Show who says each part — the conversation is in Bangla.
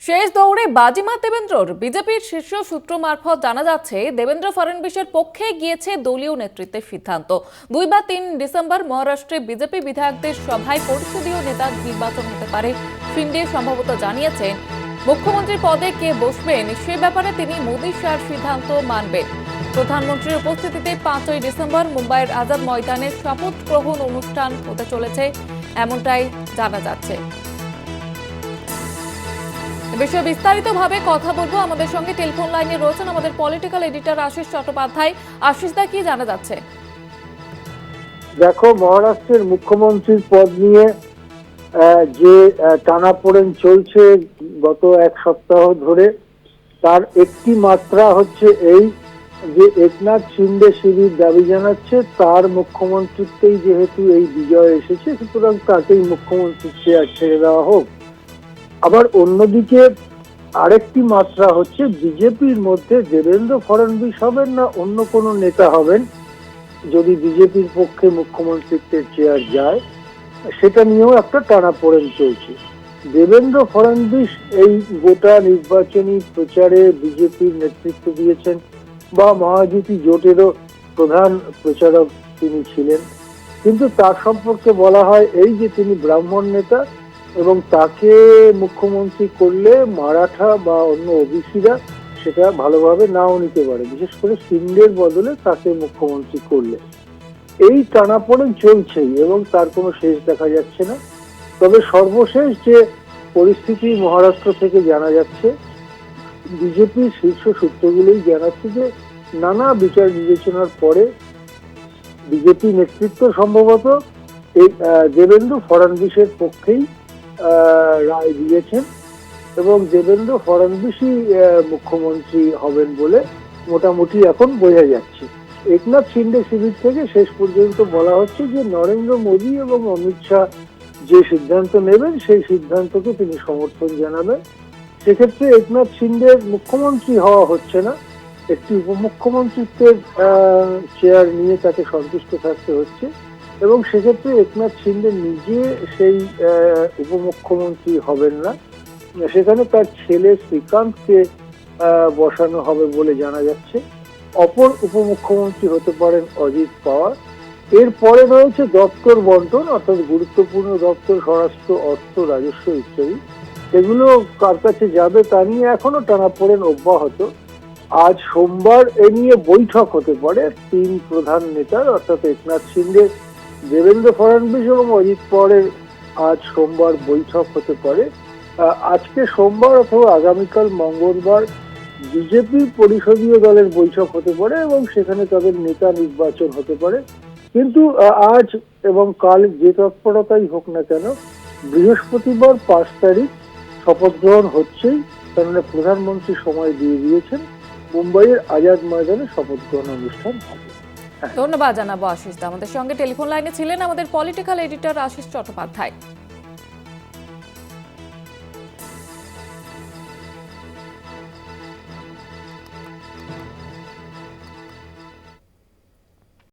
Speaker 1: শেষ দৌড়ে বাজিমাত দেবেন্দ্রর। বিজেপির শীর্ষ সূত্র মারফত জানা যাচ্ছে, দেবেন্দ্র ফডনবিসের পক্ষে গিয়েছে দলীয় নেতৃত্বের সিদ্ধান্ত। 2 বা 3 ডিসেম্বর মহারাষ্ট্রে বিজেপি বিধায়কদের সভায় পরিষদীয় নেতা নির্বাচন হতে পারে। শিন্ডে সম্ভবত জানিয়েছেন, মুখ্যমন্ত্রী পদে কে বসবেন সে ব্যাপারে তিনি মোদী শাহর সিদ্ধান্ত মানবেন। প্রধানমন্ত্রীর উপস্থিতিতে 5ই ডিসেম্বর মুম্বাইয়ের আজাদ ময়দানে শপথ গ্রহণ অনুষ্ঠান হতে চলেছে, এমনটাই জানা যাচ্ছে। বিষয়ে বিস্তারিতভাবে কথা বলবো। আমাদের সঙ্গে টেলিফোন লাইনে রয়েছেন আমাদের পলিটিক্যাল এডিটর আশিস চট্টোপাধ্যায়। আশিস দা, কি জানা যাচ্ছে?
Speaker 2: দেখো, মহারাষ্ট্রের মুখ্যমন্ত্রীর পদ নিয়ে যে টানাপোড়েন চলছে গত এক সপ্তাহ ধরে, তার একটি মাত্রা হচ্ছে এই যে একনাথ শিন্ডে শিবির দাবি জানাচ্ছে তার মুখ্যমন্ত্রীত্বেই যেহেতু এই বিজয় এসেছে, সুতরাং তাকেই মুখ্যমন্ত্রীর চেয়ার ছেড়ে দেওয়া হোক। আবার অন্যদিকে আরেকটি মাত্রা হচ্ছে বিজেপির মধ্যে দেবেন্দ্র ফডনবিস হবেন না অন্য কোনো নেতা হবেন যদি বিজেপির পক্ষে মুখ্যমন্ত্রীত্বের চেয়ার যায়, সেটা নিয়েও একটা টানাপোড়েন চলছে। দেবেন্দ্র ফডনবিস এই গোটা নির্বাচনী প্রচারে বিজেপির নেতৃত্ব দিয়েছেন, বা মহাজোটী জোটেরও প্রধান প্রচারক তিনি ছিলেন, কিন্তু তার সম্পর্কে বলা হয় এই যে তিনি ব্রাহ্মণ নেতা এবং তাকে মুখ্যমন্ত্রী করলে মারাঠা বা অন্য ওবিসিরা সেটা ভালোভাবে নাও নিতে পারে, বিশেষ করে শিন্ডের বদলে তাকে মুখ্যমন্ত্রী করলে। এই টানাপোড়েন চলছেই এবং তার কোনো শেষ দেখা যাচ্ছে না। তবে সর্বশেষ যে পরিস্থিতি মহারাষ্ট্র থেকে জানা যাচ্ছে, বিজেপির শীর্ষ সূত্রগুলোই জানাচ্ছে যে নানা বিচার বিবেচনার পরে বিজেপি নেতৃত্ব সম্ভবত এই দেবেন্দ্র ফডনবিসের পক্ষেই রায় দিয়েছেন এবং দেবেন্দ্র ফডনবিসই মুখ্যমন্ত্রী হবেন বলে মোটামুটি এখন বোঝা যাচ্ছে। একনাথ শিন্ডে শিবির থেকে শেষ পর্যন্ত বলা হচ্ছে যে নরেন্দ্র মোদী এবং অমিত শাহ যে সিদ্ধান্ত নেবেন সেই সিদ্ধান্তকে তিনি সমর্থন জানাবেন। সেক্ষেত্রে একনাথ শিন্ডের মুখ্যমন্ত্রী হওয়া হচ্ছে না, একটি উপমুখ্যমন্ত্রীত্বের চেয়ার নিয়ে তাকে সন্তুষ্ট থাকতে হচ্ছে এবং সেক্ষেত্রে একনাথ শিন্ডে নিজে সেই উপমুখ্যমন্ত্রী হবেন না, সেখানে তার ছেলে শ্রীকান্তকে বসানো হবে বলে জানা যাচ্ছে। অপর উপমুখ্যমন্ত্রী হতে পারেন অজিত পাওয়ার। এরপরে রয়েছে দপ্তর বন্টন, অর্থাৎ গুরুত্বপূর্ণ দপ্তর, স্বরাষ্ট্র, অর্থ, রাজস্ব ইত্যাদি। এগুলো কার কাছে যাবে তা নিয়ে এখনো টানাপোড়েন অব্যাহত। আজ সোমবার এ নিয়ে বৈঠক হতে পারে 3 প্রধান নেতার, অর্থাৎ একনাথ শিন্ডে, দেবেন্দ্র ফডনবিস এবং অজিত পাওয়ারের আজ সোমবার বৈঠক হতে পারে। আজকে সোমবার অথবা আগামীকাল মঙ্গলবার বিজেপি পরিষদীয় দলের বৈঠক হতে পারে এবং সেখানে তাদের নেতা নির্বাচন হতে পারে। কিন্তু আজ এবং কাল যে তৎপরতাই হোক না কেন, বৃহস্পতিবার 5 তারিখ শপথ গ্রহণ হচ্ছেই, কারণ প্রধানমন্ত্রী সময় দিয়ে দিয়েছেন। মুম্বাইয়ের আজাদ ময়দানে শপথ গ্রহণ অনুষ্ঠান হবে।
Speaker 1: ধন্যবাদ জানাবো আশিস দা। আমাদের সঙ্গে টেলিফোন লাইনে ছিলেন আমাদের পলিটিক্যাল এডিটর আশিস চট্টোপাধ্যায়।